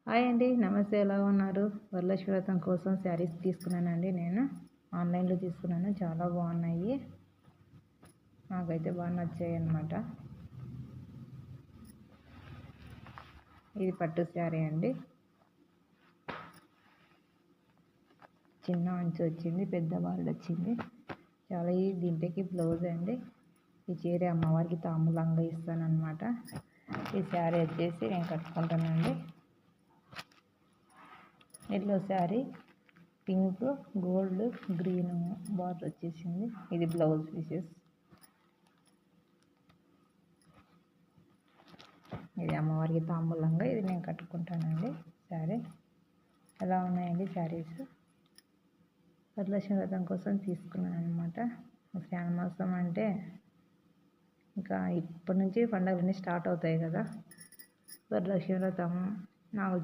Hi అండి, నమస్తే. ఎలా ఉన్నారు? వరలక్ష్మి వ్రతం కోసం శారీస్ తీసుకున్నానండి. నేను ఆన్లైన్లో తీసుకున్నాను. చాలా బాగున్నాయి, నాకైతే బాగా నచ్చాయి అన్నమాట. ఇది పట్టు శారీ అండి. చిన్న అంచు వచ్చింది, పెద్ద బార్డర్ వచ్చింది. చాలా దీంట్లోకి బ్లౌజ్ అండి. ఈ చీర అమ్మవారికి తాంబూలంగా ఇస్తానన్నమాట. ఈ శారీ వచ్చేసి నేను కట్టుకుంటానండి. Yellow sari, pink, gold, green border వచ్చేసింది. ఇది బ్లౌజ్ పీసెస్. ఇది అమ్మవారికి తాంబూలంగా ఇది నేను కట్టుకుంటానండి. శారీ ఎలా ఉన్నాయండి శారీస్? వరలక్ష్మి వ్రతం కోసం తీసుకున్నాను అనమాట. శ్రావణ మాసం అంటే ఇంకా ఇప్పటి నుంచి పండుగలన్నీ స్టార్ట్ అవుతాయి కదా. వరలక్ష్మి వ్రతం, నాగుల